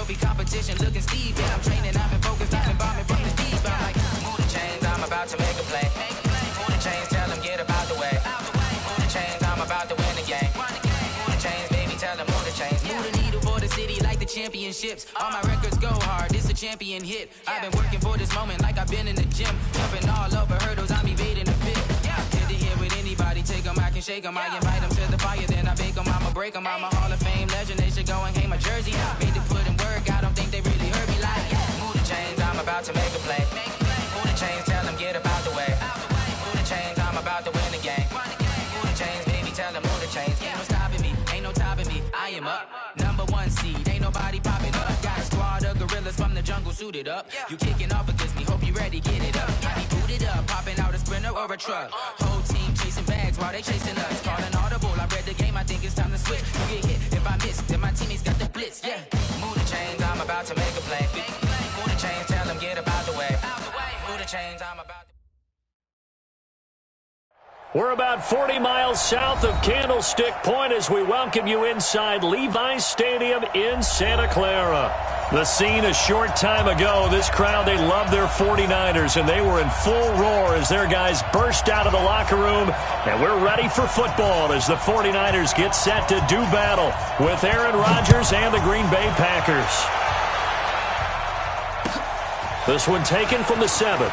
trophy competition looking steep. And I'm training, I've been focused, I've been bombing from the deep. I'm like, move the chains, I'm about to make a play. Move the chains, tell them get up out the way. Move the chains, I'm about to win the game. Move the chains, baby, tell them move the chains. Move the needle for the city like the championships. All my records go hard, this a champion hit. I've been working for this moment like I've been in the gym. Jumping all over hurdles, I'm evading the pit. Hit to hit with anybody, take them, I can shake them. I invite them to the fire, then I bake them, I'ma break them. I'm a Hall of Fame legend, they should go and hang my jersey. Made to put in work, I don't think they really heard me like. Move the chains, I'm about to make a play. Move the chains, tell them get up out the way. Move the chains, I'm about to win the game. Move the chains, baby, tell them move the chains. Ain't no stopping me, ain't no topping me. I am up, number one seed, ain't nobody popping up. Got a squad of gorillas from the jungle suited up. You kicking off against me, hope you ready, get it up. I be booted up, popping out a Sprinter or a truck. Whole team chasing bags while they chasing us. Calling audible, I read the game, I think it's time to switch. You get hit, if I miss, then my teammates got the blitz, yeah. Move the chains, I'm about to make a play. Move the chains, tell them get up out the way. Move the chains, I'm about to... We're about 40 miles south of Candlestick Point as we welcome you inside Levi's Stadium in Santa Clara. The scene a short time ago, this crowd, they love their 49ers, and they were in full roar as their guys burst out of the locker room. And we're ready for football as the 49ers get set to do battle with Aaron Rodgers and the Green Bay Packers. This one taken from the 7.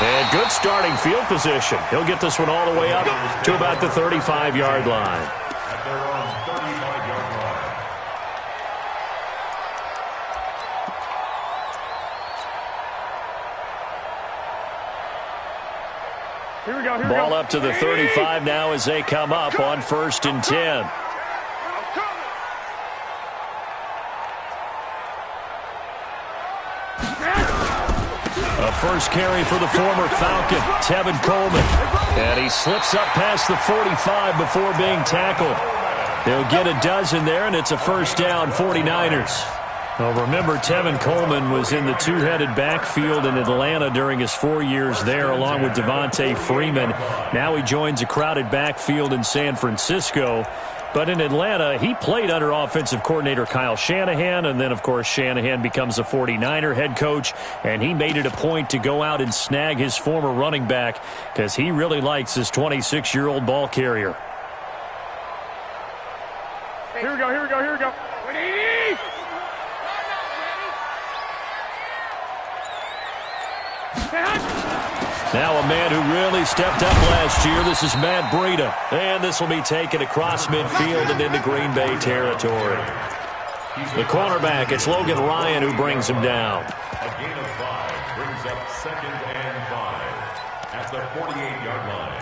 And good starting field position. He'll get this one all the way up to about the 35-yard line. At their own 35-yard line. Here we go. Ball up to the 35 now as they come up on 1st and 10. A first carry for the former Falcon, Tevin Coleman. And he slips up past the 45 before being tackled. They'll get a dozen there, and it's a first down, 49ers. Well, remember, Tevin Coleman was in the two-headed backfield in Atlanta during his 4 years there, along with Devontae Freeman. Now he joins a crowded backfield in San Francisco. But in Atlanta, he played under offensive coordinator Kyle Shanahan, and then, of course, Shanahan becomes a 49er head coach, and he made it a point to go out and snag his former running back because he really likes his 26-year-old ball carrier. Here we go, here we go, here we go. Now a man who really stepped up last year. This is Matt Breida. And this will be taken across midfield and into Green Bay territory. The cornerback, it's Logan Ryan who brings him down. A gain of 5 brings up 2nd and 5 at the 48-yard line.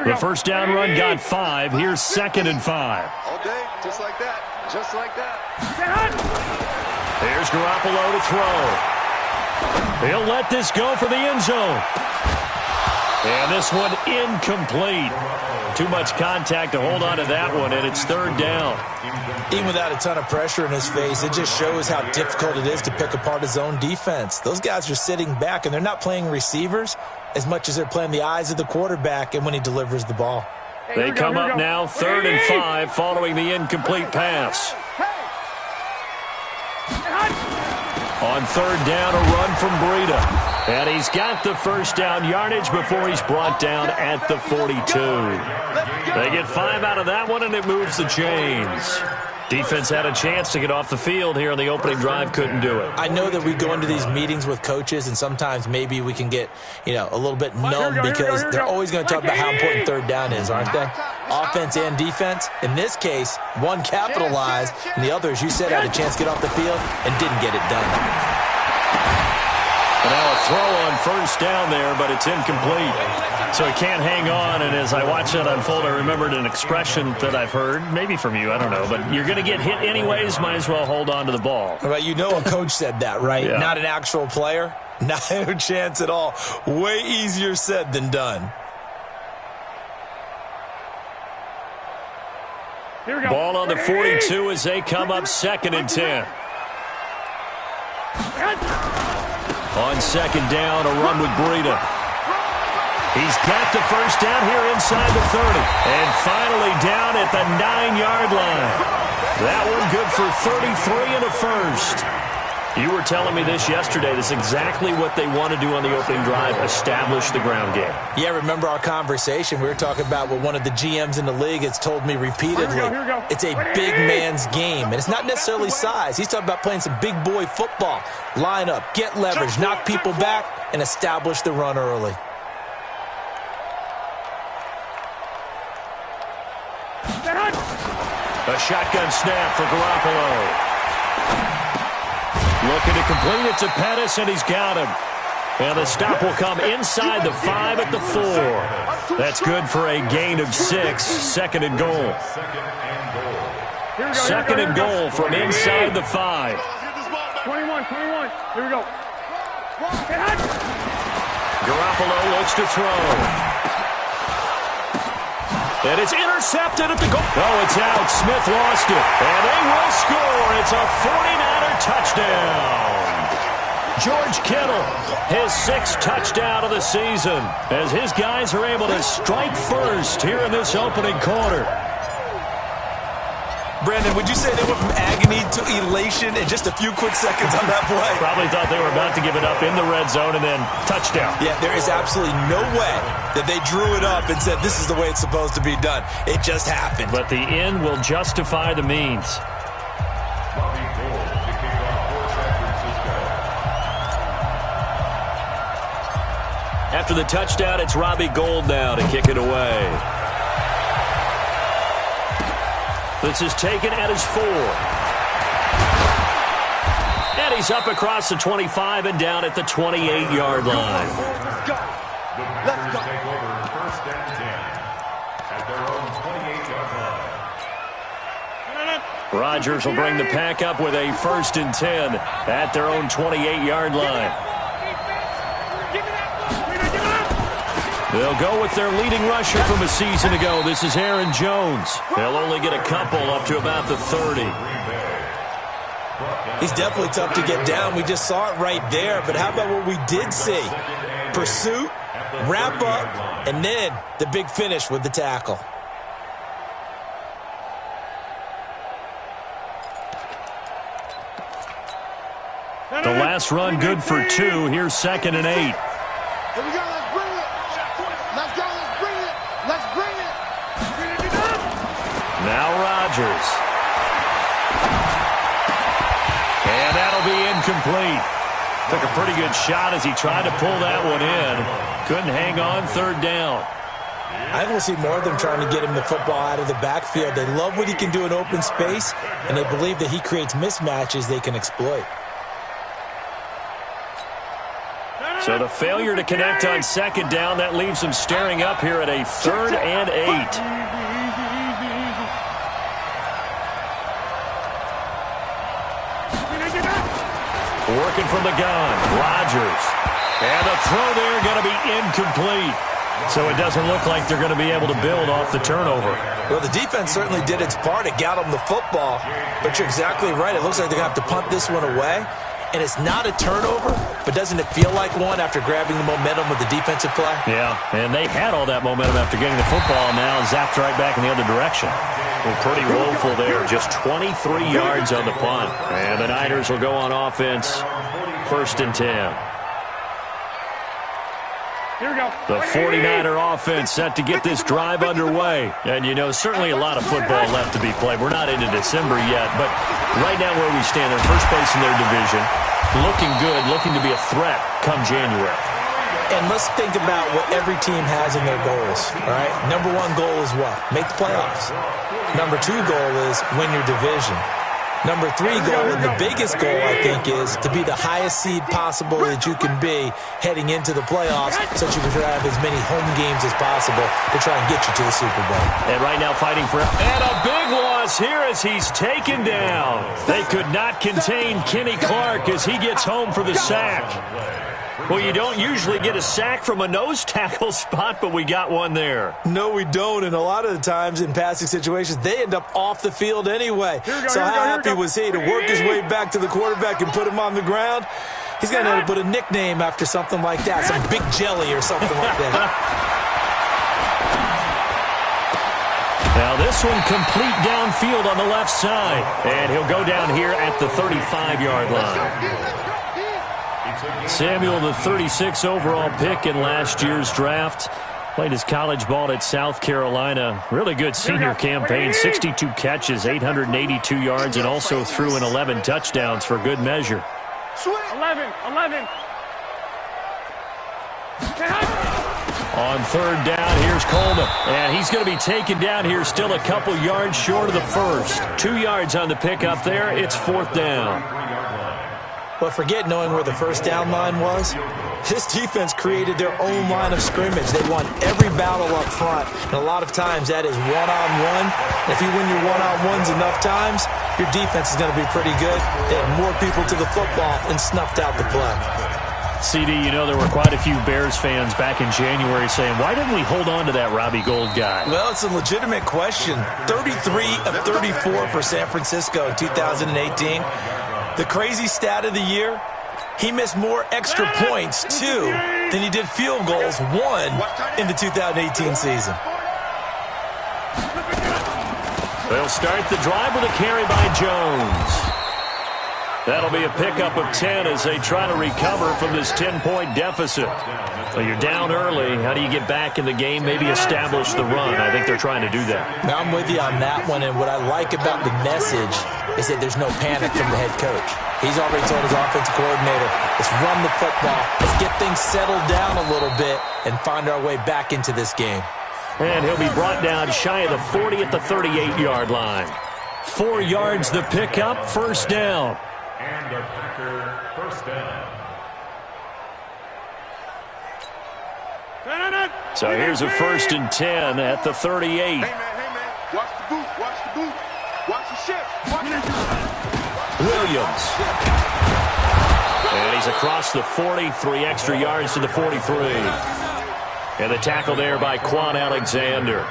The first down run got 5. Here's 2nd and 5. All day, just like that. Just like that. There's Garoppolo to throw. He'll let this go for the end zone. And this one incomplete. Too much contact to hold on to that one, and it's 3rd down. Even without a ton of pressure in his face, it just shows how difficult it is to pick apart his own defense. Those guys are sitting back, and they're not playing receivers as much as they're playing the eyes of the quarterback and when he delivers the ball. They come up now 3rd and 5 following the incomplete pass. On 3rd down, a run from Breida. And he's got the first down yardage before he's brought down at the 42. They get 5 out of that one, and it moves the chains. Defense had a chance to get off the field here on the opening drive, couldn't do it. I know that we go into these meetings with coaches, and sometimes maybe we can get, a little bit numb because they're always going to talk about how important 3rd down is, aren't they? Offense and defense. In this case, one capitalized, and the other, as you said, had a chance to get off the field and didn't get it done. And now a throw on 1st down there, but it's incomplete. So he can't hang on, and as I watch that unfold, I remembered an expression that I've heard, maybe from you, I don't know, but you're going to get hit anyways, might as well hold on to the ball. Well, a coach said that, right? Yeah. Not an actual player? No chance at all. Way easier said than done. Here we go. Ball on the 42 as they come up 2nd and 10. On 2nd down, a run with Breida. He's got the first down here inside the 30. And finally down at the 9-yard line. That one good for 33 and a first. You were telling me this yesterday. This is exactly what they want to do on the opening drive, establish the ground game. Yeah, remember our conversation. We were talking about what one of the GMs in the league has told me repeatedly. Here we go. It's a big man's game, and it's not necessarily size. He's talking about playing some big boy football. Line up, get leverage, knock people back, and establish the run early. A shotgun snap for Garoppolo. Looking to complete it to Pettis, and he's got him. And the stop will come inside the 5 at the 4. That's good for a gain of 6. 2nd and goal. 2nd and goal from inside the 5. 21. Here we go. Garoppolo looks to throw. And it's intercepted at the goal. Oh, it's out. Smith lost it. And they will score. It's a 49er touchdown. George Kittle, his 6th touchdown of the season, as his guys are able to strike first here in this opening quarter. Brandon, would you say they went from agony to elation in just a few quick seconds on that play? Probably thought they were about to give it up in the red zone and then touchdown. Yeah, there is absolutely no way that they drew it up and said this is the way it's supposed to be done. It just happened. But the end will justify the means. After the touchdown, it's Robbie Gould now to kick it away. This is taken at his 4. And he's up across the 25 and down at the 28-yard line. The Packers take over 1st and 10 at their own 28-yard line. Rodgers will bring the pack up with a 1st and 10 at their own 28-yard line. They'll go with their leading rusher from a season ago. This is Aaron Jones. They'll only get a couple up to about the 30. He's definitely tough to get down. We just saw it right there. But how about what we did see? Pursuit, wrap up, and then the big finish with the tackle. The last run good for 2. Here's 2nd and 8. Here we go. Let's bring it. Let's go. Let's bring it. Let's bring it. Now Rodgers. And that'll be incomplete. Took a pretty good shot as he tried to pull that one in. Couldn't hang on 3rd down. I will see more of them trying to get him the football out of the backfield. They love what he can do in open space, and they believe that he creates mismatches they can exploit. So the failure to connect on 2nd down, that leaves him staring up here at a 3rd and 8. Working from the gun, Rodgers. And the throw there going to be incomplete. So it doesn't look like they're going to be able to build off the turnover. Well, the defense certainly did its part. It got them the football. But you're exactly right. It looks like they're going to have to punt this one away. And it's not a turnover, but doesn't it feel like one after grabbing the momentum with the defensive play? Yeah, and they had all that momentum after getting the football, now zapped right back in the other direction. Well, pretty woeful there, just 23 yards on the punt. And the Niners will go on offense, 1st and 10. Here we go. The 49er offense set to get this drive underway. And, you know, certainly a lot of football left to be played. We're not into December yet, but right now where we stand, they're first place in their division, looking good, looking to be a threat come January. And let's think about what every team has in their goals, all right? Number 1 goal is what? Make the playoffs. Number 2 goal is win your division. Number 3 goal, and the biggest goal, I think, is to be the highest seed possible that you can be heading into the playoffs, so that you can have as many home games as possible to try and get you to the Super Bowl. And right now fighting for... And a big loss here as he's taken down. They could not contain Kenny Clark as he gets home for the sack. Well, you don't usually get a sack from a nose tackle spot, but we got one there. No, we don't, and a lot of the times in passing situations, they end up off the field anyway. So how happy was he to work his way back to the quarterback and put him on the ground? He's going to have to put a nickname after something like that, some Big Jelly or something like that. Now this one complete downfield on the left side. And he'll go down here at the 35-yard line. Samuel, the 36 overall pick in last year's draft. Played his college ball at South Carolina. Really good senior campaign. 62 catches, 882 yards, and also threw in 11 touchdowns for good measure. 11. On third down, here's Coleman. And he's going to be taken down here still a couple yards short of the first. 2 yards on the pickup there. It's fourth down. But forget knowing where the first down line was. This defense created their own line of scrimmage. They won every battle up front. And a lot of times that is one-on-one. If you win your one-on-ones enough times, your defense is going to be pretty good. They had more people to the football and snuffed out the play. CD, you know there were quite a few Bears fans back in January saying, why didn't we hold on to that Robbie Gould guy? Well, it's a legitimate question. 33 of 34 for San Francisco in 2018. The crazy stat of the year, he missed more extra points, 2, than he did field goals, 1, in the 2018 season. They'll start the drive with a carry by Jones. That'll be a pickup of 10 as they try to recover from this 10-point deficit. So you're down early. How do you get back in the game, maybe establish the run? I think they're trying to do that. Now, I'm with you on that one, and what I like about the message is that there's no panic from the head coach. He's already told his offensive coordinator, let's run the football, let's get things settled down a little bit and find our way back into this game. And he'll be brought down shy of the 40 at the 38-yard line. 4 yards the pickup, first down. And a Packer first down. So here's a 1st and 10 at the 38. Hey, man. Watch the boot. Watch the shift. Williams. And he's across the 40, 3 extra yards to the 43. And the tackle there by Quan Alexander.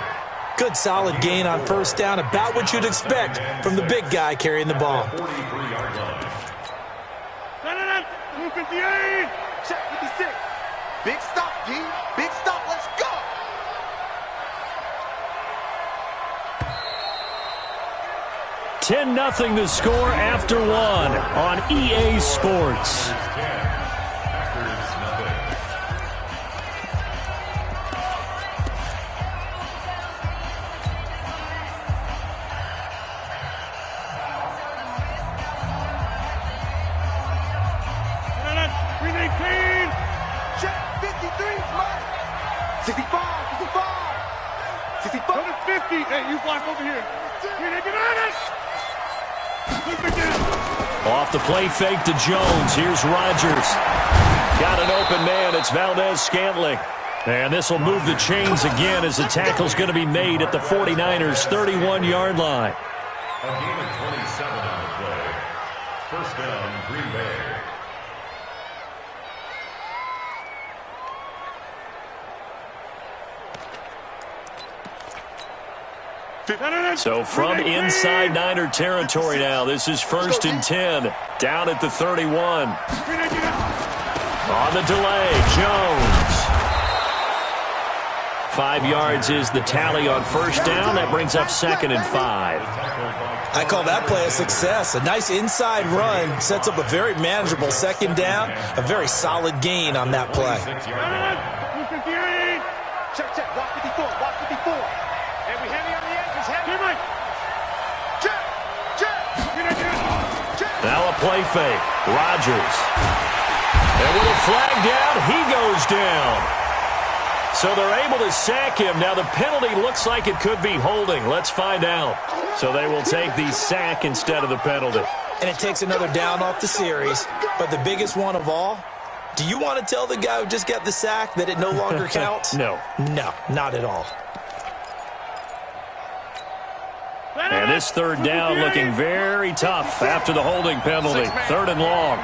Good solid gain on first down, about what you'd expect from the big guy carrying the ball. 58. Check 56. Big stop, G. Big stop. Let's go. $10-0 the score after 1 on EA Sports. Check 53. 65. 50. Hey, you block over here. Off the play fake to Jones. Here's Rodgers. Got an open man. It's Valdez-Scantling. And this will move the chains again as the tackle's going to be made at the 49ers' 31-yard line. A gain of 27 on the play. First down, Green Bay. So from inside Niner territory now, this is 1st and 10. Down at the 31. On the delay, Jones. 5 yards is the tally on first down. That brings up 2nd and 5. I call that play a success. A nice inside run sets up a very manageable 2nd down. A very solid gain on that play. Check. Watch 54. And we heavy on the edges. Heavy. Check. Now a play fake. Rodgers. And with a flag down, he goes down. So they're able to sack him. Now the penalty looks like it could be holding. Let's find out. So they will take the sack instead of the penalty. And it takes another down off the series. But the biggest one of all, do you want to tell the guy who just got the sack that it no longer counts? No, not at all. And this 3rd down looking very tough after the holding penalty. 3rd and long.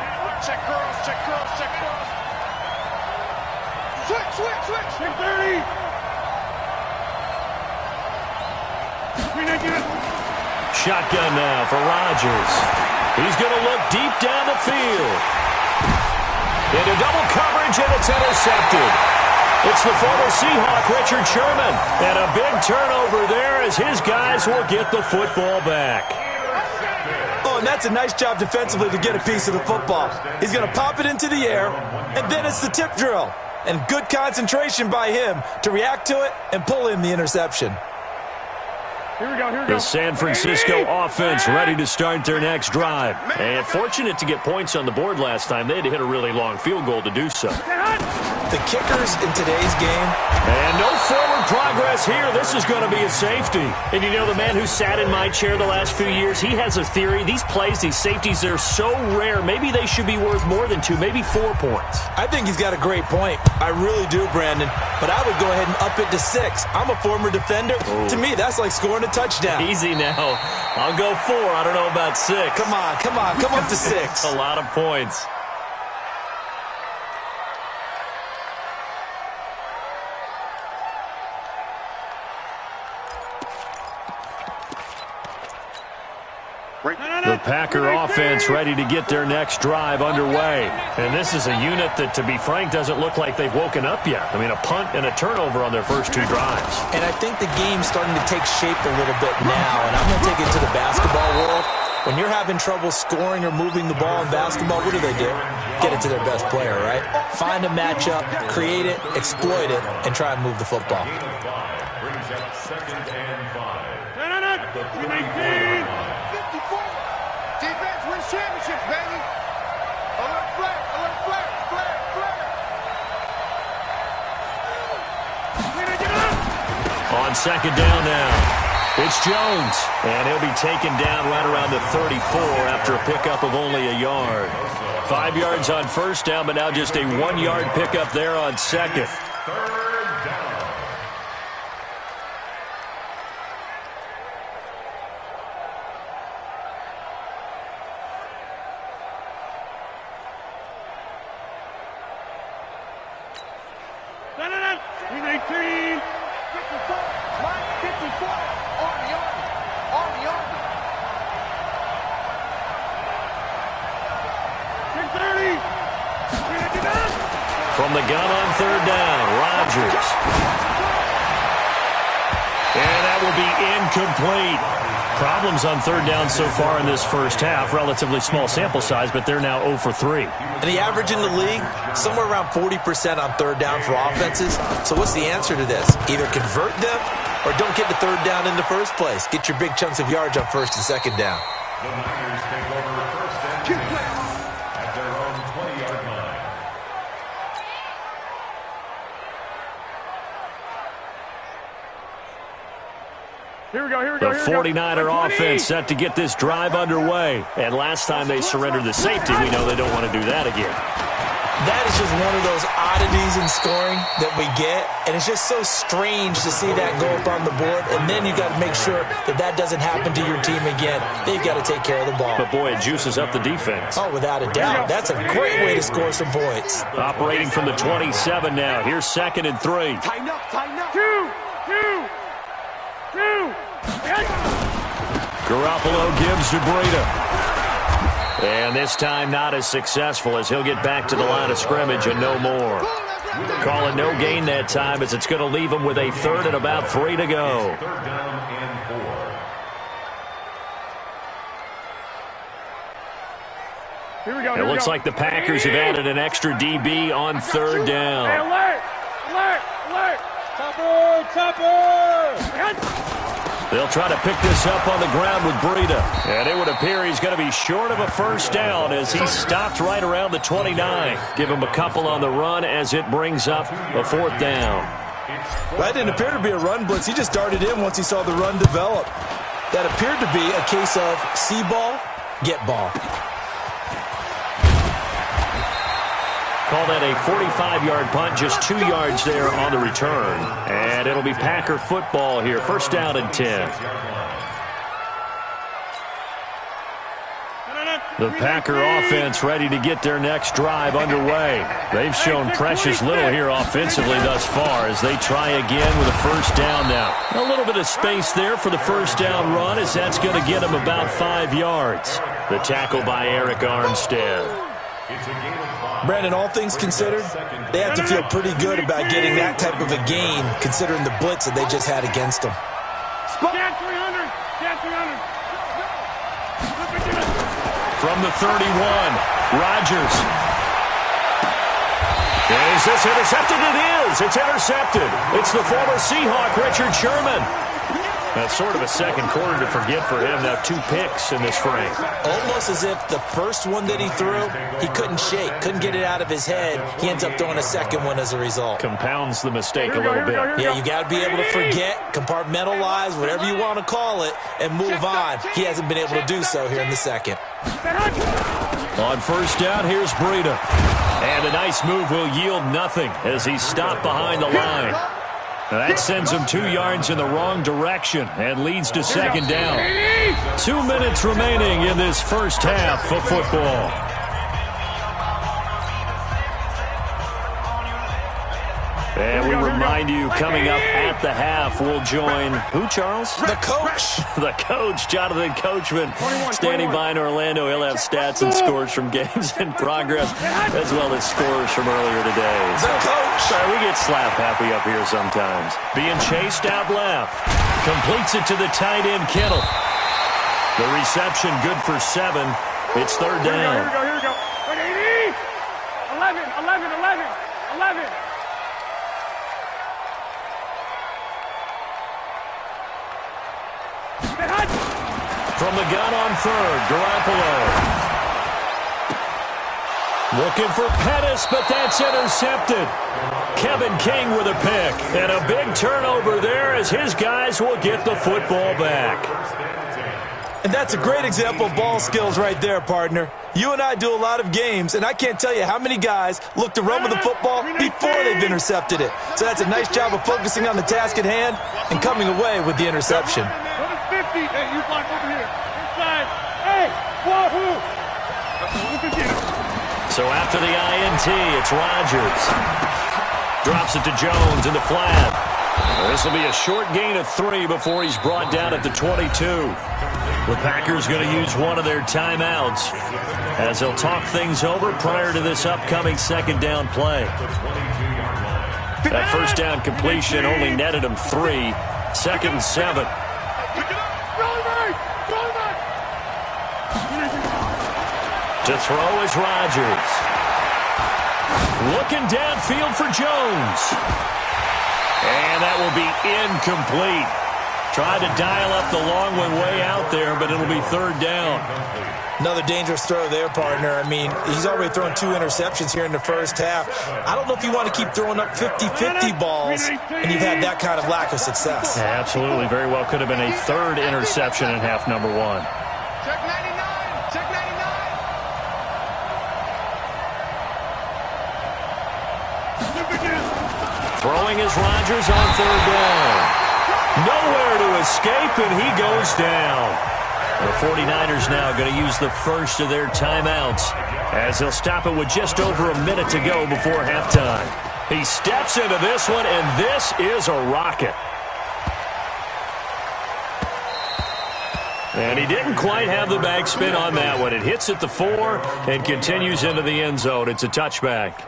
Check girls. Switch. 30. Shotgun now for Rodgers. He's going to look deep down the field. Into double coverage, and it's intercepted. It's the former Seahawk, Richard Sherman. And a big turnover there as his guys will get the football back. Oh, and that's a nice job defensively to get a piece of the football. He's going to pop it into the air, and then it's the tip drill. And good concentration by him to react to it and pull in the interception. Here we go. The San Francisco offense ready to start their next drive. And fortunate to get points on the board last time. They had to hit a really long field goal to do so. The kickers in today's game. And no forward progress here. This is going to be a safety. And you know, the man who sat in my chair the last few years, he has a theory. These plays, these safeties, they're so rare. Maybe they should be worth more than 2, maybe 4 points. I think he's got a great point. I really do, Brandon. But I would go ahead and up it to 6. I'm a former defender. To me, that's like scoring a touchdown. Easy now. I'll go 4. I don't know about 6. Come on. Come up to 6. A lot of points. The Packer offense ready to get their next drive underway. And this is a unit that, to be frank, doesn't look like they've woken up yet. I mean, a punt and a turnover on their first 2 drives. And I think the game's starting to take shape a little bit now. And I'm going to take it to the basketball world. When you're having trouble scoring or moving the ball in basketball, what do? Get it to their best player, right? Find a matchup, create it, exploit it, and try and move the football. Brings up 2nd and 5. 19. Defense wins championships, baby. Alert flag. On 2nd down now. It's Jones, and he'll be taken down right around the 34 after a pickup of only a yard. 5 yards on 1st down, but now just a 1-yard pickup there on 2nd. 3rd down. From the gun on 3rd down, Rodgers. And that will be incomplete. Problems on 3rd down so far in this first half. Relatively small sample size, but they're now 0 for 3. And the average in the league, somewhere around 40% on 3rd down for offenses. So what's the answer to this? Either convert them or don't get the 3rd down in the first place. Get your big chunks of yards on 1st and 2nd down. The Niners take over 1st and 10 at their own 20-yard line. Here we go. The 49er offense set to get this drive underway. And last time they surrendered the safety, we know they don't want to do that again. That is just one of those oddities in scoring that we get. And it's just so strange to see that go up on the board. And then you got to make sure that that doesn't happen to your team again. They've got to take care of the ball. But, boy, it juices up the defense. Oh, without a doubt. That's a great way to score some points. Operating from the 27 now. Here's 2nd and 3. Tighten up. 2. Garoppolo gives to Breida. And this time not as successful as he'll get back to the line of scrimmage and no more. Calling no gain that time as it's going to leave him with a 3rd and about 3 to go. 3rd down and 4. Here we go. It looks like the Packers have added an extra DB on 3rd down. Hey, alert! They'll try to pick this up on the ground with Breida. And it would appear he's going to be short of a 1st down as he stopped right around the 29. Give him a couple on the run as it brings up a 4th down. That didn't appear to be a run blitz. He just darted in once he saw the run develop. That appeared to be a case of see ball, get ball. Call that a 45-yard punt, just 2 yards there on the return. And it'll be Packer football here, 1st down and 10. The Packer offense ready to get their next drive underway. They've shown precious little here offensively thus far as they try again with a first down now. A little bit of space there for the first down run as that's going to get them about 5 yards. The tackle by Eric Armstead. Brandon, all things considered, they have to feel pretty good about getting that type of a gain considering the blitz that they just had against them. Cat 300. Cat 300. From the 31, Rodgers. Is this intercepted? It is. It's intercepted. It's the former Seahawk, Richard Sherman. That's sort of a second quarter to forget for him. Now 2 picks in this frame. Almost as if the first one that he threw, he couldn't shake, couldn't get it out of his head. He ends up throwing a second one as a result. Compounds the mistake a little bit. Yeah, you got to be able to forget, compartmentalize, whatever you want to call it, and move on. He hasn't been able to do so here in the second. On first down, here's Breida. And a nice move will yield nothing as he's stopped behind the line. Now that sends him 2 yards in the wrong direction and leads to second down. 2 minutes remaining in this first half of football. And we remind you, coming up at the half, we'll join who, Charles? The coach. The coach, Jonathan Coachman, standing by in Orlando. He'll have stats and scores from games in progress, as well as scores from earlier today. The coach. We get slap happy up here sometimes. Being chased out left. Completes it to the tight end, Kittle. The reception good for 7. It's third down. Here we go. 11. From the gun on third, Garoppolo. Looking for Pettis, but that's intercepted. Kevin King with a pick. And a big turnover there as his guys will get the football back. And that's a great example of ball skills right there, partner. You and I do a lot of games, and I can't tell you how many guys look to run with the football before they've intercepted it. So that's a nice job of focusing on the task at hand and coming away with the interception. 50. Hey, you block over here. Inside. Hey, wahoo! So after the INT, it's Rodgers. Drops it to Jones in the flat. This will be a short gain of 3 before he's brought down at the 22. The Packers going to use one of their timeouts as they'll talk things over prior to this upcoming second down play. That first down completion only netted him 3. Second and 7. To throw is Rodgers. Looking downfield for Jones. And that will be incomplete. Tried to dial up the long one way out there, but it'll be third down. Another dangerous throw there, partner. I mean, he's already thrown 2 interceptions here in the first half. I don't know if you want to keep throwing up 50-50 balls, and you've had that kind of lack of success. Yeah, absolutely. Very well could have been a third interception in half number 1. Check 99. Check 99. Throwing is Rodgers on third down. Nowhere to escape, and he goes down. The 49ers now going to use the first of their timeouts as they'll stop it with just over a minute to go before halftime. He steps into this one, and this is a rocket. And he didn't quite have the backspin on that one. It hits at the 4 and continues into the end zone. It's a touchback.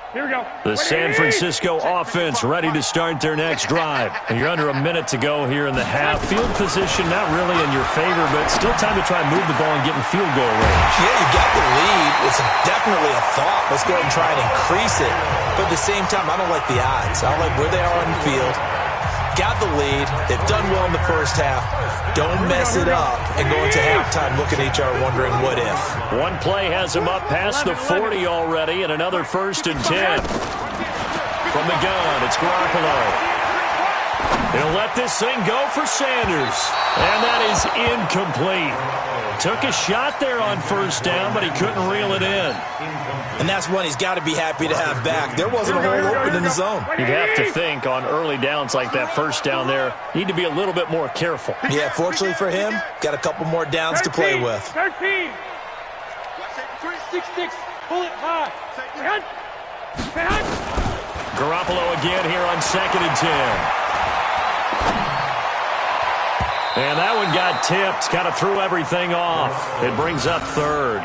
Here we go. The San Francisco offense ready to start their next drive. And you're under a minute to go here in the half. Field position not really in your favor, but still time to try and move the ball and get in field goal range. Yeah, you got the lead. It's definitely a thought. Let's go ahead and try and increase it. But at the same time, I don't like the odds. I don't like where they are on the field. Got the lead. They've done well in the first half. Don't mess it up and go into halftime looking at each other wondering what if. One play has him up past the 40 already, and another 1st and 10. From the gun, it's Garoppolo. He'll let this thing go for Sanders. And that is incomplete. Took a shot there on first down, but he couldn't reel it in. And that's one he's got to be happy to have back. There wasn't a hole open in the zone. You'd have to think on early downs like that first down there, you need to be a little bit more careful. Yeah, fortunately for him, got a couple more downs to play with. 13. 6-6. Pull it high. Garoppolo again here on 2nd and 10. And that one got tipped, kind of threw everything off. It brings up 3rd.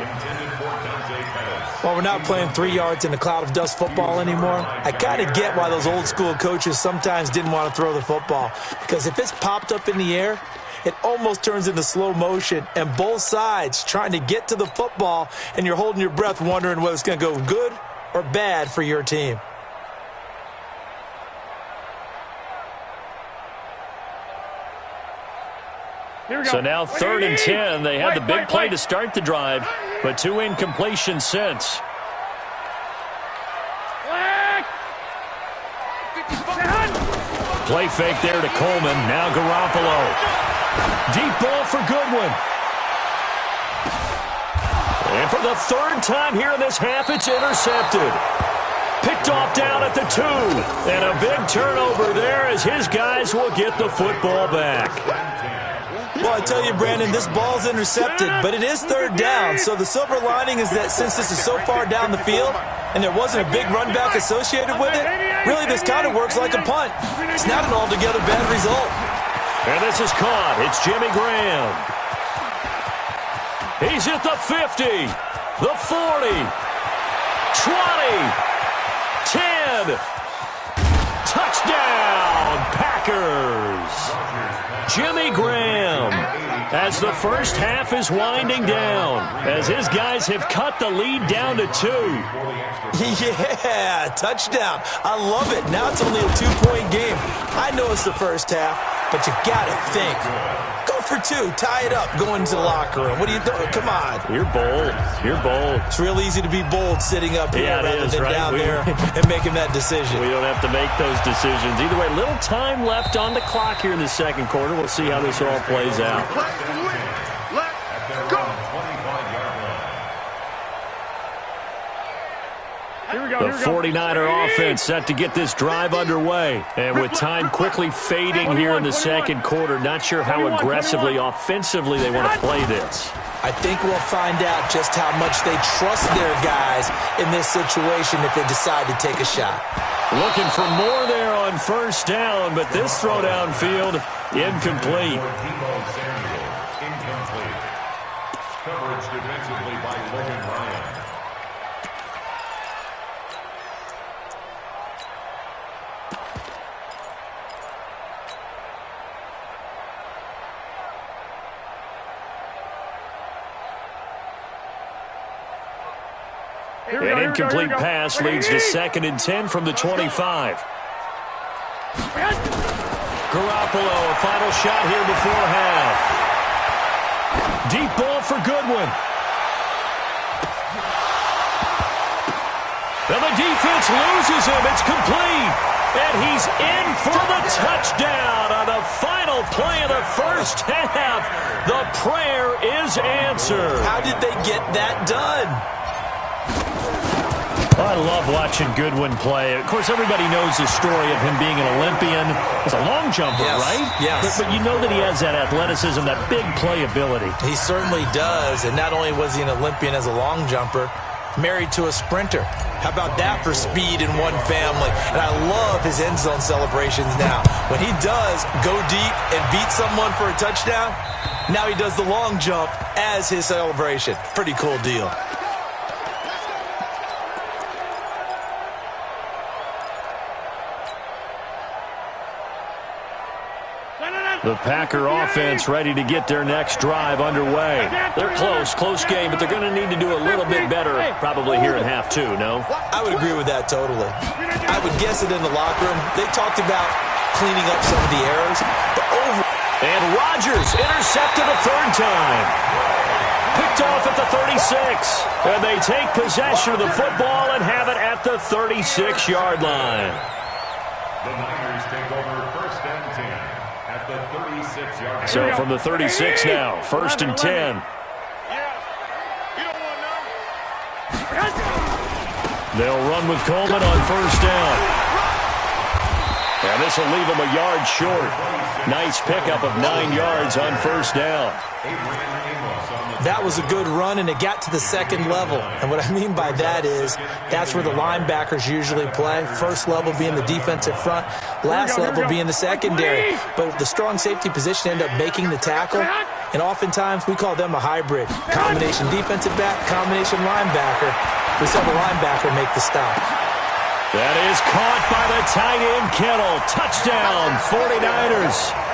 Well, we're not playing 3 yards in a cloud of dust football anymore. I kind of get why those old school coaches sometimes didn't want to throw the football. Because if it's popped up in the air, it almost turns into slow motion. And both sides trying to get to the football, and you're holding your breath wondering whether it's going to go good or bad for your team. So now 3rd and 10. They had the big play to start the drive, but 2 incompletions since. Play fake there to Coleman. Now Garoppolo. Deep ball for Goodwin. And for the 3rd time here in this half, it's intercepted. Picked off down at the 2. And a big turnover there as his guys will get the football back. Well, I tell you, Brandon, this ball's intercepted, but it is 3rd down. So the silver lining is that since this is so far down the field and there wasn't a big run back associated with it, really this kind of works like a punt. It's not an altogether bad result. And this is caught. It's Jimmy Graham. He's at the 50, the 40, 20, 10. Touchdown, Packers. Jimmy Graham, as the first half is winding down, as his guys have cut the lead down to 2. Yeah, touchdown. I love it. Now it's only a 2-point game. I know it's the first half, but you got to think. Go for 2. Tie it up going into the locker room. What are you doing? Come on. You're bold. You're bold. It's real easy to be bold sitting up here rather than right? down there and making that decision. We don't have to make those decisions. Either way, little time left on the clock here in the 2nd quarter. We'll see how this all plays out. Let's go. The 49er offense set to get this drive underway. And with time quickly fading here in the 2nd quarter, not sure how aggressively, offensively they want to play this. I think we'll find out just how much they trust their guys in this situation if they decide to take a shot. Looking for more there on first down, but this throw downfield, incomplete. Coverage defensively by Logan Ryan. An incomplete pass leads to 2nd and 10 from the 25. Garoppolo, a final shot here before half. Deep ball for Goodwin. And the defense loses him. It's complete. And he's in for the touchdown on the final play of the first half. The prayer is answered. How did they get that done? I love watching Goodwin play. Of course, everybody knows the story of him being an Olympian. He's a long jumper, right? Yes. But you know that he has that athleticism, that big playability. He certainly does. And not only was he an Olympian as a long jumper, married to a sprinter. How about that for speed in one family? And I love his end zone celebrations now. When he does go deep and beat someone for a touchdown, now he does the long jump as his celebration. Pretty cool deal. The Packer offense ready to get their next drive underway. They're close game, but they're going to need to do a little bit better probably here in half 2, no? I would agree with that totally. I would guess it in the locker room. They talked about cleaning up some of the errors. And Rodgers intercepted a 3rd time. Picked off at the 36. And they take possession of the football and have it at the 36-yard line. The Niners take over 1st and 10 at the 36-yard line. So from the 36 now, 1st and 10. They'll run with Coleman on 1st down. And this will leave him a yard short. Nice pickup of 9 yards on 1st down. That was a good run, and it got to the second level. And what I mean by that is that's where the linebackers usually play. First level being the defensive front, last level being the secondary. But the strong safety position ended up making the tackle, and oftentimes we call them a hybrid. Combination defensive back, combination linebacker. We saw the linebacker make the stop. That is caught by the tight end, Kittle. Touchdown, 49ers.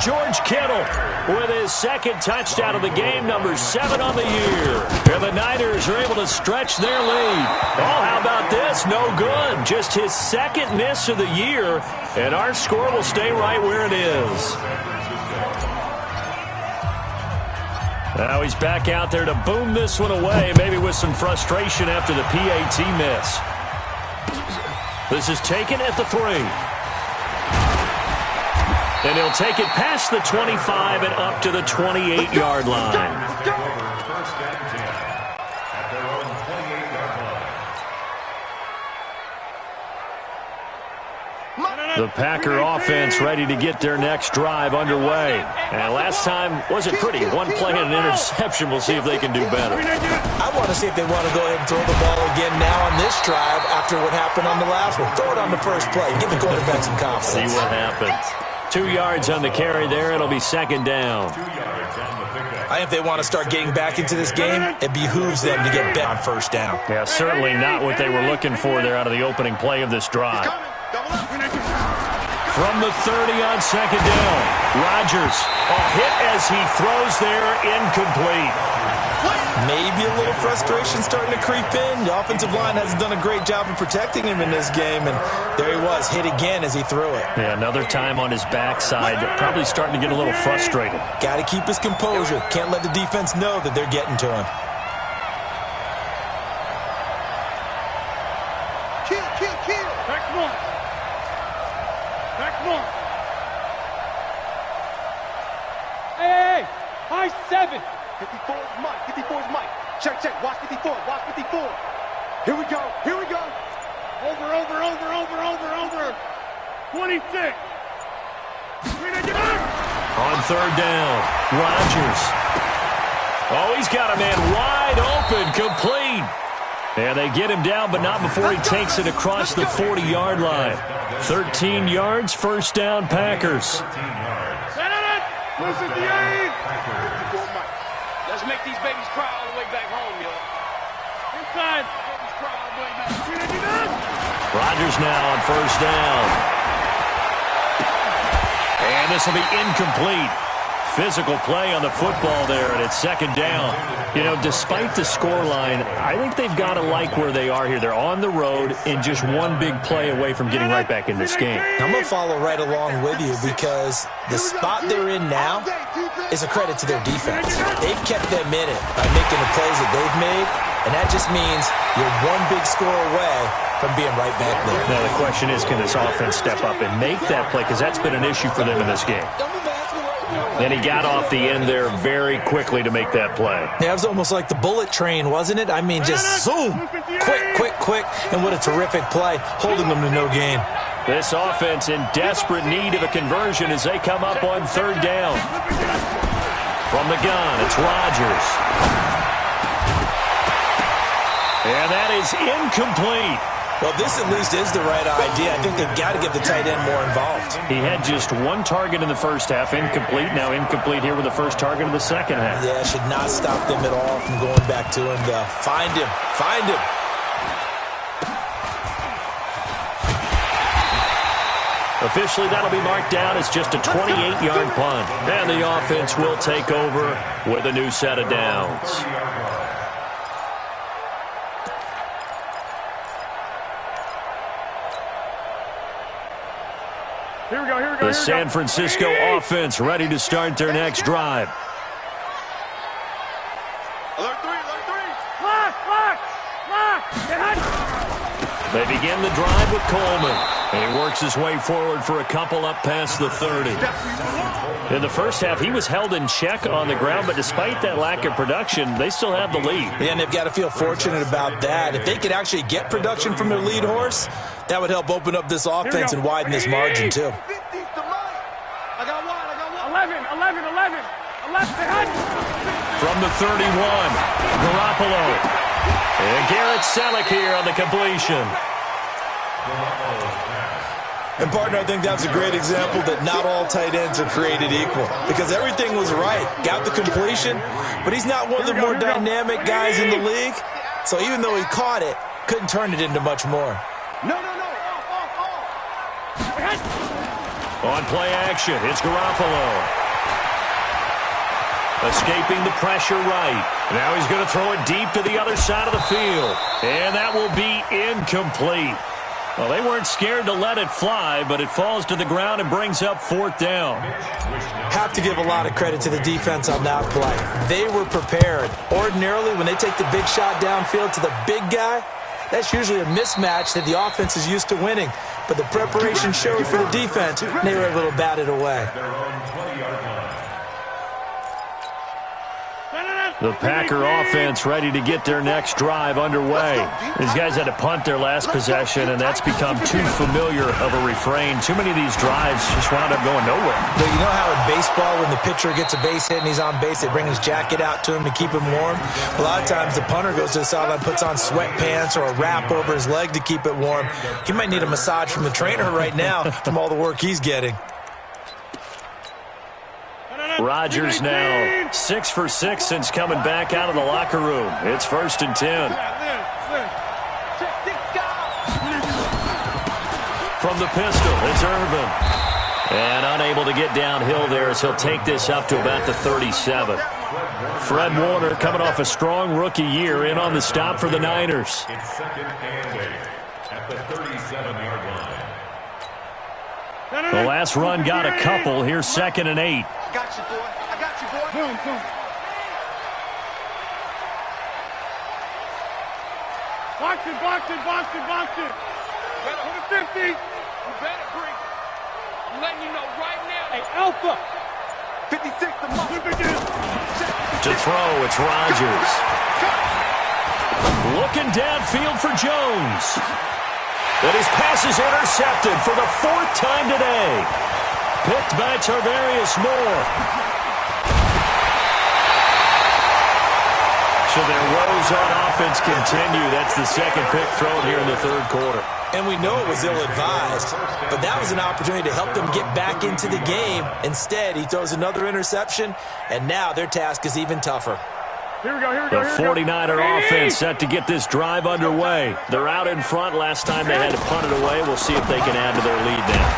George Kittle with his second touchdown of the game, number 7 on the year. And the Niners are able to stretch their lead. Oh, how about this? No good. Just his second miss of the year, and our score will stay right where it is. Now he's back out there to boom this one away, maybe with some frustration after the PAT miss. This is taken at the 3. And he'll take it past the 25 and up to the 28-yard line. First and 10 at their own 28-yard line. The Packer offense ready to get their next drive underway. And last time wasn't pretty. One play and an interception. We'll see if they can do better. I want to see if they want to go ahead and throw the ball again now on this drive after what happened on the last one. Throw it on the first play. Give the quarterback some confidence. See what happens. 2 yards on the carry there. It'll be 2nd down. 2 yards on the pickup. I think if they want to start getting back into this game, it behooves them to get back on 1st down. Yeah, certainly not what they were looking for there out of the opening play of this drive. From the 30 on 2nd down, Rodgers, a hit as he throws there, incomplete. Maybe a little frustration starting to creep in. The offensive line hasn't done a great job of protecting him in this game, and there he was, hit again as he threw it. Yeah, another time on his backside, probably starting to get a little frustrated. Got to keep his composure. Can't let the defense know that they're getting to him. Kill. Back one. Hey, high 7. 54 is Mike. 54 is Mike. Check. Watch 54. Watch 54. Here we go. Over. 26. On 3rd down, Rodgers. Oh, he's got a man wide open, complete. And they get him down, but not before he takes it across the 40-yard line. 13 yards, 1st down, Packers. Let's make these babies cry all the way back home, yo. Inside. Babies cry all the way back. Rodgers now on 1st down. And this will be incomplete. Physical play on the football there, and it's 2nd down. You know, despite the scoreline, I think they've got to like where they are here. They're on the road and just one big play away from getting right back in this game. I'm going to follow right along with you because the spot they're in now is a credit to their defense. They've kept them in it by making the plays that they've made, and that just means you're one big score away from being right back there. Now, the question is, can this offense step up and make that play? Because that's been an issue for them in this game. And he got off the end there very quickly to make that play. Yeah, it was almost like the bullet train, wasn't it? I mean, just zoom, quick, and what a terrific play, holding them to no gain. This offense in desperate need of a conversion as they come up on 3rd down. From the gun, it's Rodgers. And that is incomplete. Well, this at least is the right idea. I think they've got to get the tight end more involved. He had just one target in the first half, incomplete. Now incomplete here with the first target of the second half. Yeah, should not stop them at all from going back to him. Find him. Officially, that'll be marked down as just a 28-yard punt. And the offense will take over with a new set of downs. Here we go. The San Francisco offense ready to start their next drive. Alert 3. Lock. Get hot. They begin the drive with Coleman. And he works his way forward for a couple up past the 30. In the first half, he was held in check on the ground, but despite that lack of production, they still have the lead. Yeah, and they've got to feel fortunate about that. If they could actually get production from their lead horse, that would help open up this offense and widen this margin, too. I got one. 11. From the 31, Garoppolo. And Garrett Selleck here on the completion. And, partner, I think that's a great example that not all tight ends are created equal because everything was right. Got the completion, but he's not one of the more dynamic guys in the league. So even though he caught it, couldn't turn it into much more. No. On play action, it's Garoppolo. Escaping the pressure right. Now he's going to throw it deep to the other side of the field. And that will be incomplete. Well, they weren't scared to let it fly, but it falls to the ground and brings up 4th down. Have to give a lot of credit to the defense on that play. They were prepared. Ordinarily, when they take the big shot downfield to the big guy, that's usually a mismatch that the offense is used to winning. But the preparation showed for the defense, and they were able to bat it away. The Packer offense ready to get their next drive underway. These guys had to punt their last possession, and that's become too familiar of a refrain. Too many of these drives just wound up going nowhere. But you know how in baseball, when the pitcher gets a base hit and he's on base, they bring his jacket out to him to keep him warm? A lot of times the punter goes to the sideline, puts on sweatpants or a wrap over his leg to keep it warm. He might need a massage from the trainer right now from all the work he's getting. Rodgers now 6 for 6 since coming back out of the locker room. It's 1st and 10. From the pistol, it's Irvin. And unable to get downhill there as he'll take this up to about the 37. Fred Warner coming off a strong rookie year in on the stop for the Niners. It's 2nd and 8 at the 37-yard line. The last run got a couple. Here's 2nd and 8. I got you, boy. Boom. Box it. Better hit 50. You better break. I'm letting you know right now. Hey, Alpha. 56 to Muff. To throw, it's Rodgers. Looking downfield for Jones. But his pass is intercepted for the 4th time today. Picked by Tarvarius Moore. So their woes on offense continue. That's the 2nd pick thrown here in the 3rd quarter. And we know it was ill-advised, but that was an opportunity to help them get back into the game. Instead, he throws another interception, and now their task is even tougher. Here we go. The 49er offense set to get this drive underway. They're out in front. Last time they had to punt it away. We'll see if they can add to their lead now.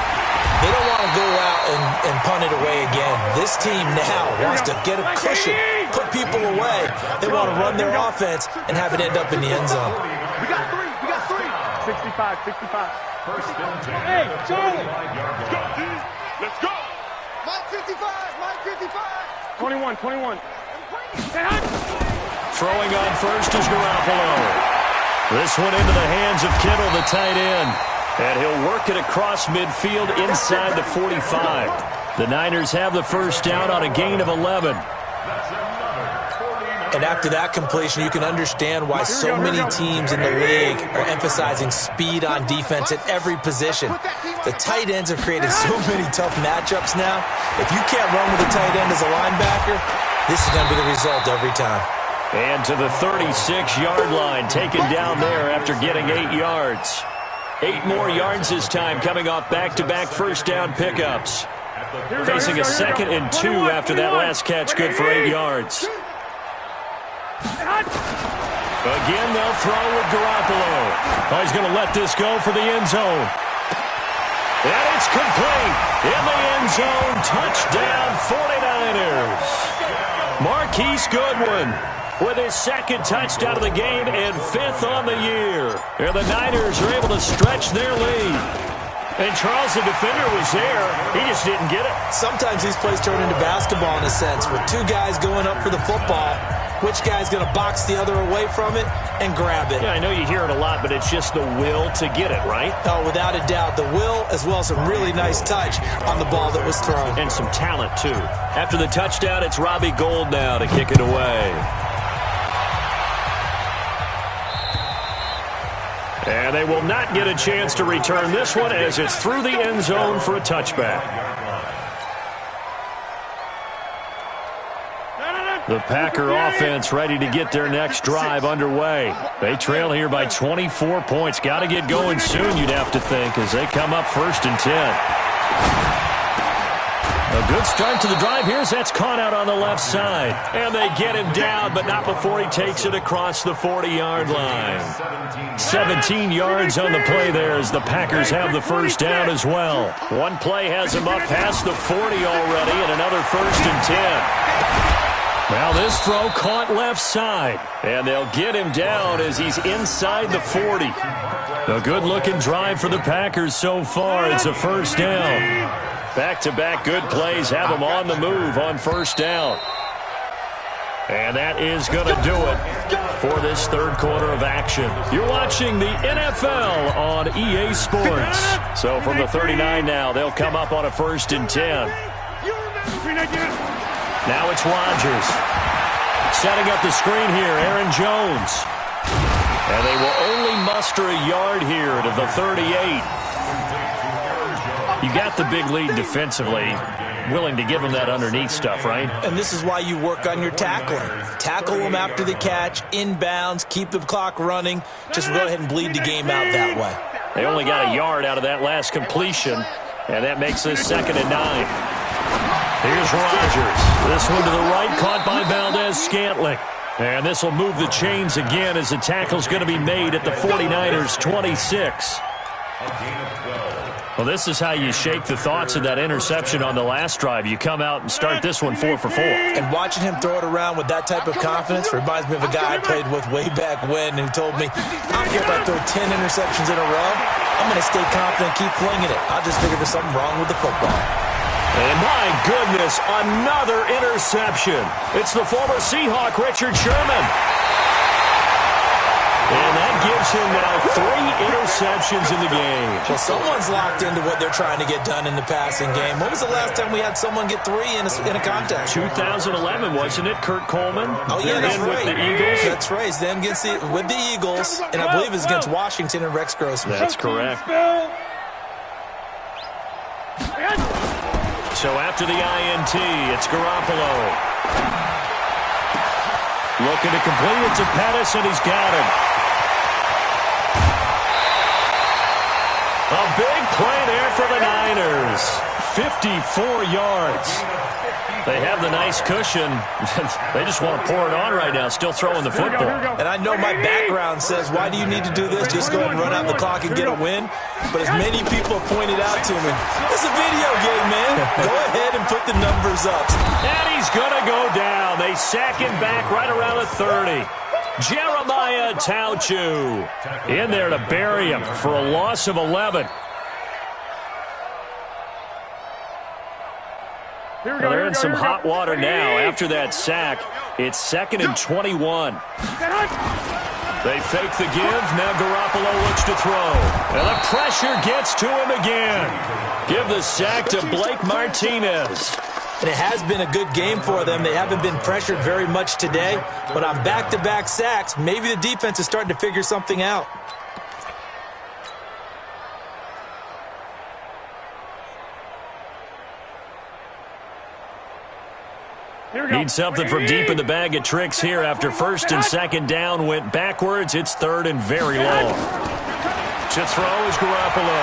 They don't want to go out and punt it away again. This team now wants to get a cushion, put people away. They want to run their offense and have it end up in the end zone. We got three. 65. 1st and 10. Hey, Charlie. Let's go. Mike 55. 21. Throwing on first is Garoppolo. This one into the hands of Kittle, the tight end. And he'll work it across midfield inside the 45. The Niners have the 1st down on a gain of 11. And after that completion, you can understand why so many teams in the league are emphasizing speed on defense at every position. The tight ends have created so many tough matchups now. If you can't run with a tight end as a linebacker, this is going to be the result every time. And to the 36-yard line, taken down there after getting 8 yards. 8 more yards this time, coming off back-to-back 1st down pickups. Facing a 2nd and 2 after that last catch, good for 8 yards. Again, they'll throw with Garoppolo. Oh, he's going to let this go for the end zone. And it's complete. In the end zone, touchdown 49ers. Marquise Goodwin with his 2nd touchdown of the game and 5th on the year. And the Niners are able to stretch their lead. And Charles, the defender, was there. He just didn't get it. Sometimes these plays turn into basketball in a sense, with 2 guys going up for the football. which guy's going to box the other away from it and grab it. Yeah, I know you hear it a lot, but it's just the will to get it, right? Oh, without a doubt. The will, as well as some really nice touch on the ball that was thrown. And some talent, too. After the touchdown, it's Robbie Gould now to kick it away. And they will not get a chance to return this one as it's through the end zone for a touchback. The Packer offense ready to get their next drive underway. They trail here by 24 points. Got to get going soon, you'd have to think, as they come up 1st and 10. A good start to the drive here as that's caught out on the left side. And they get him down, but not before he takes it across the 40-yard line. 17 yards on the play there as the Packers have the first down as well. One play has him up past the 40 already, and another 1st and 10. Now this throw caught left side, and they'll get him down as he's inside the 40. A good-looking drive for the Packers so far. It's a first down. Back-to-back good plays have them on the move on first down. And that is going to do it for this third quarter of action. You're watching the NFL on EA Sports. So from the 39 now, they'll come up on a 1st and 10. Now it's Rodgers. Setting up the screen here, Aaron Jones. And they will only muster a yard here to the 38. You got the big lead defensively, willing to give them that underneath stuff, right? And this is why you work on your tackling. Tackle them after the catch, inbounds, keep the clock running. Just go ahead and bleed the game out that way. They only got a yard out of that last completion, and that makes this 2nd and 9. Here's Rodgers. This one to the right, caught by Valdez-Scantling. And this will move the chains again as the tackle's going to be made at the 49ers' 26. Well, this is how you shake the thoughts of that interception on the last drive. You come out and start this one 4 for 4. And watching him throw it around with that type of confidence reminds me of a guy I played with way back when who told me, I don't care if I throw 10 interceptions in a row. I'm going to stay confident and keep flinging it. I'll just figure there's something wrong with the football. And my goodness, another interception. It's the former Seahawk, Richard Sherman. And that gives him now 3 interceptions in the game. Well, someone's locked into what they're trying to get done in the passing game. When was the last time we had someone get 3 in a contest? 2011, wasn't it? Kurt Coleman. Oh, yeah, that's right. With the Eagles. That's right. Then with the Eagles, and I believe it's against Washington and Rex Grossman. That's correct. So after the INT, it's Garoppolo. Looking to complete it to Pettis, and he's got him. A big play there for the Niners. 54 yards. They have the nice cushion. They just want to pour it on right now, still throwing the football. And I know my background says, why do you need to do this? Just go ahead and run out the clock and get a win. But as many people have pointed out to me, it's a video game, man. Go ahead and put the numbers up. And he's going to go down. They sack him back right around the 30. Jeremiah Tauchu in there to bury him for a loss of 11. Well, they're in some hot water now after that sack. It's 2nd and 21. They fake the give. Now Garoppolo looks to throw. And the pressure gets to him again. Give the sack to Blake Martinez. And it has been a good game for them. They haven't been pressured very much today. But on back-to-back sacks, maybe the defense is starting to figure something out. Need something from deep in the bag of tricks here after 1st and 2nd down went backwards. It's 3rd and very long. To throw is Garoppolo.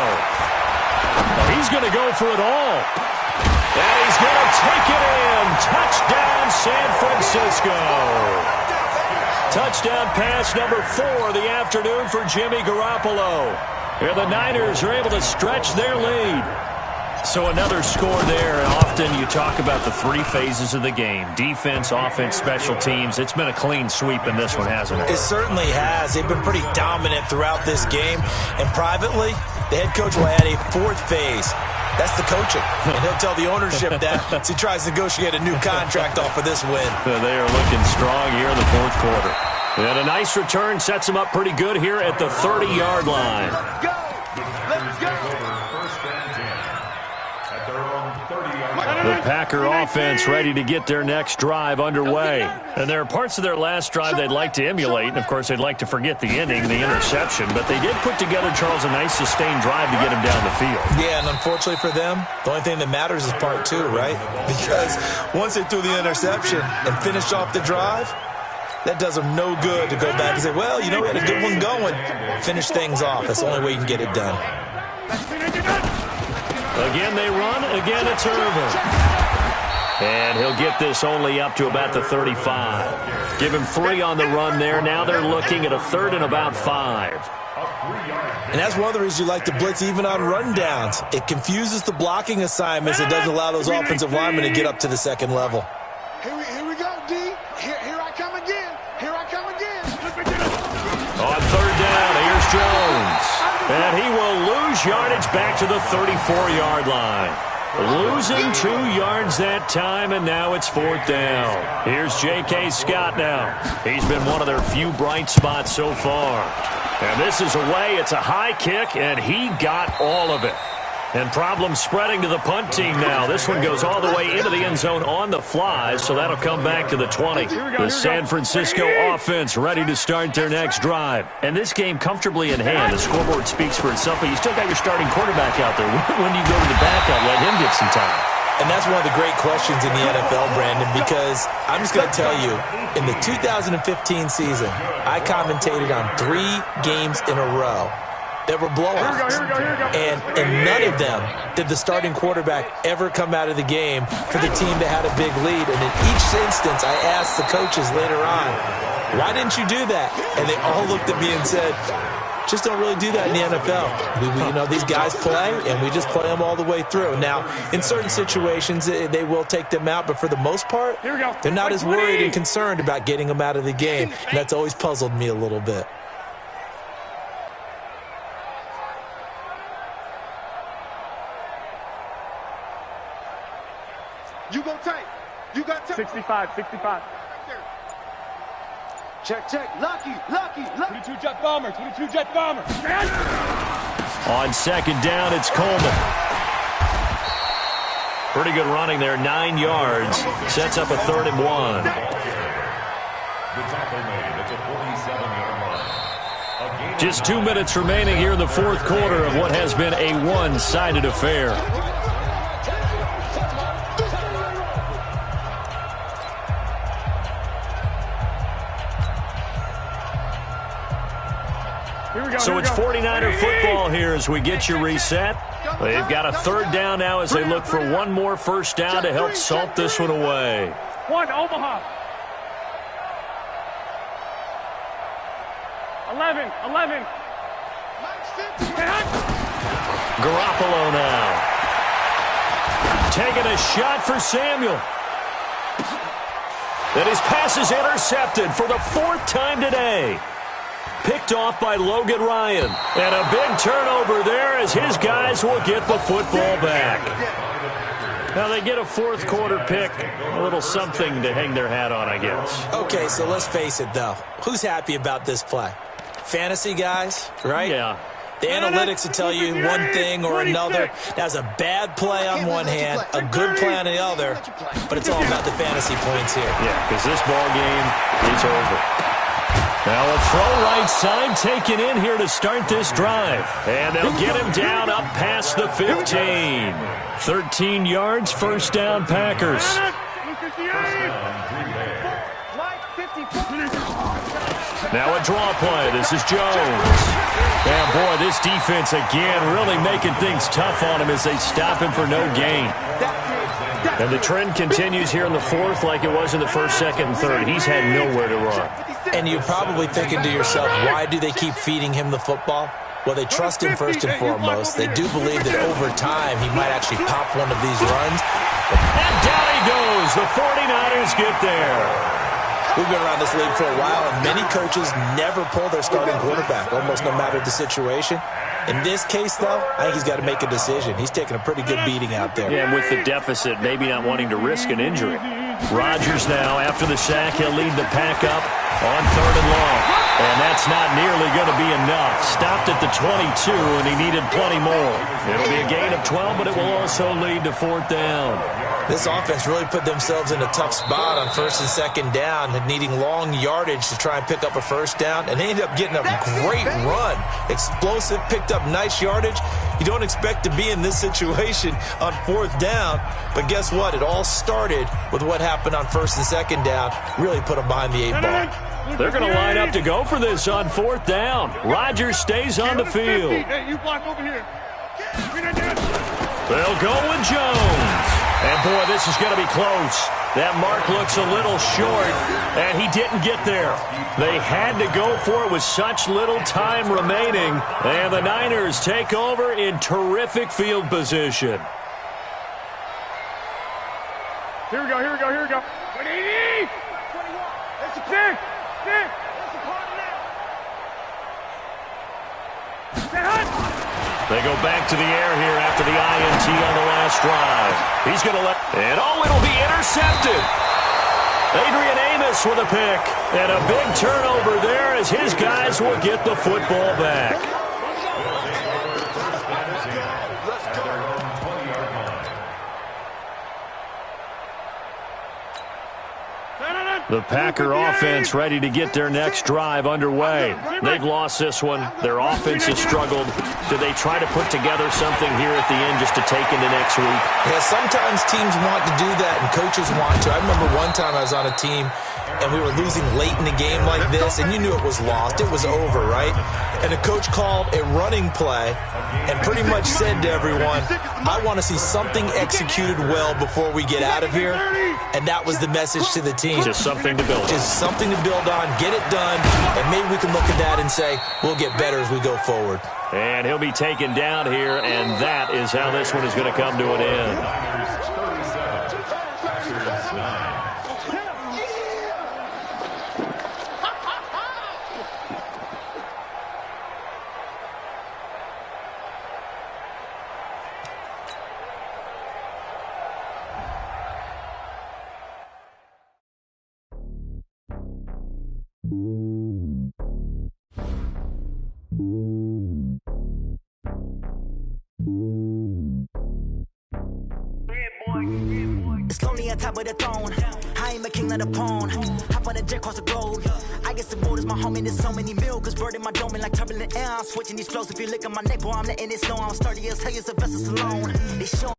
He's going to go for it all. And he's going to take it in. Touchdown, San Francisco. Touchdown pass number 4 of the afternoon for Jimmy Garoppolo. And the Niners are able to stretch their lead. So another score there, and often you talk about the 3 phases of the game. Defense, offense, special teams. It's been a clean sweep in this one, hasn't it? It certainly has. They've been pretty dominant throughout this game. And privately, the head coach will add a 4th phase. That's the coaching. And he'll tell the ownership that as he tries to negotiate a new contract off of this win. They are looking strong here in the fourth quarter. And a nice return sets them up pretty good here at the 30-yard line. Let's go. Let's go. First and 10 at their own 30-yard line. The Packer offense ready to get their next drive underway. And there are parts of their last drive they'd like to emulate. And, of course, they'd like to forget the ending, the interception. But they did put together, Charles, a nice sustained drive to get him down the field. Yeah, and unfortunately for them, the only thing that matters is part two, right? Because once they threw the interception and finished off the drive, that does them no good to go back and say, well, you know, we had a good one going. Finish things off. That's the only way you can get it done. Again, they run. Again, it's Irvin. And he'll get this only up to about the 35. Give him 3 on the run there. Now they're looking at a 3rd and about 5. And that's one of the reasons you like to blitz even on rundowns. It confuses the blocking assignments. It doesn't allow those offensive linemen to get up to the second level. Here we go, D. Here I come again. Here I come again. On 3rd down, here's Jones. And he will lose yardage back to the 34-yard line. Losing 2 yards that time, and now it's 4th down. Here's J.K. Scott now. He's been one of their few bright spots so far. And this is away. It's a high kick, and he got all of it. And problems spreading to the punt team now. This one goes all the way into the end zone on the fly, so that'll come back to the 20. The San Francisco offense ready to start their next drive. And this game comfortably in hand. The scoreboard speaks for itself, but you still got your starting quarterback out there. When do you go to the backup? Let him get some time. And that's one of the great questions in the NFL, Brandon, because I'm just going to tell you, in the 2015 season, I commentated on 3 games in a row that were blowouts. And in none of them did the starting quarterback ever come out of the game for the team that had a big lead. And in each instance, I asked the coaches later on, why didn't you do that? And they all looked at me and said, just don't really do that in the NFL. You know, these guys play, and we just play them all the way through. Now, in certain situations, they will take them out, but for the most part, they're not as worried and concerned about getting them out of the game. And that's always puzzled me a little bit. You go tight. You got tight. 65. Check. Lucky. 22 jet bomber. On 2nd down, it's Coleman. Pretty good running there, 9 yards. Sets up a 3rd and 1. The tackle made at the 47-yard line. Just 2 minutes remaining here in the fourth quarter of what has been a one-sided affair. So it's 49er football here as we get you reset. They've got a 3rd down now as they look for one more first down to help salt this one away. 1, Omaha. 11. Garoppolo now. Taking a shot for Samuel. And his pass is intercepted for the 4th time today. Picked off by Logan Ryan. And a big turnover there as his guys will get the football back. Now they get a fourth quarter pick. A little something to hang their hat on, I guess. Okay, so let's face it, though. Who's happy about this play? Fantasy guys, right? Yeah. The analytics will tell you one thing or another. That's a bad play on one hand, a good play on the other, but it's all about the fantasy points here. Yeah, because this ball game is over. Now a throw right side taken in here to start this drive. And they'll get him down up past the 15. 13 yards, first down Packers. Now a draw play. This is Jones. And boy, this defense again really making things tough on him as they stop him for no gain. And the trend continues here in the fourth like it was in the first, second, and third. He's had nowhere to run. And you're probably thinking to yourself, why do they keep feeding him the football? Well, they trust him first and foremost. They do believe that over time he might actually pop one of these runs. And down he goes. The 49ers get there. We've been around this league for a while, and many coaches never pull their starting quarterback, almost no matter the situation. In this case, though, I think he's got to make a decision. He's taking a pretty good beating out there. Yeah, and with the deficit, maybe not wanting to risk an injury. Rodgers now, after the sack, he'll lead the pack up on 3rd and long. And that's not nearly going to be enough. Stopped at the 22, and he needed plenty more. It'll be a gain of 12, but it will also lead to 4th down. This offense really put themselves in a tough spot on 1st and 2nd down, needing long yardage to try and pick up a 1st down, and they ended up getting a great run. Explosive, picked up nice yardage. You don't expect to be in this situation on 4th down, but guess what? It all started with what happened on 1st and 2nd down. Really put them behind the 8 ball. They're going to line up to go for this on 4th down. Rodgers stays on the field. Hey, you block over here. They'll go with Jones. And, boy, this is going to be close. That mark looks a little short, and he didn't get there. They had to go for it with such little time remaining, and the Niners take over in terrific field position. Here we go, here we go, here we go. 180! 21. That's a pick! Pick! That's a part now. Stay hot! They go back to the air here after the INT on the last drive. He's going to let... And, oh, it'll be intercepted. Adrian Amos with a pick. And a big turnover there as his guys will get the football back. The Packer offense ready to get their next drive underway. They've lost this one. Their offense has struggled. Do they try to put together something here at the end just to take into next week? Yeah, sometimes teams want to do that and coaches want to. I remember one time I was on a team and we were losing late in the game like this, and you knew it was lost. It was over, right? And the coach called a running play and pretty much said to everyone, I want to see something executed well before we get out of here. And that was the message to the team. Just something to build on. Just something to build on, get it done, and maybe we can look at that and say, we'll get better as we go forward. And he'll be taken down here, and that is how this one is going to come to an end. It's lonely on top of the throne. I ain't a king, not a pawn. Hop on a jet across the globe. I guess the world is my home and there's so many milkers burning my dome like turbulent air. I'm switching these flows. If you look at my neck, boy, I'm letting it snow. I'm sturdy as hell as a vessel alone. They show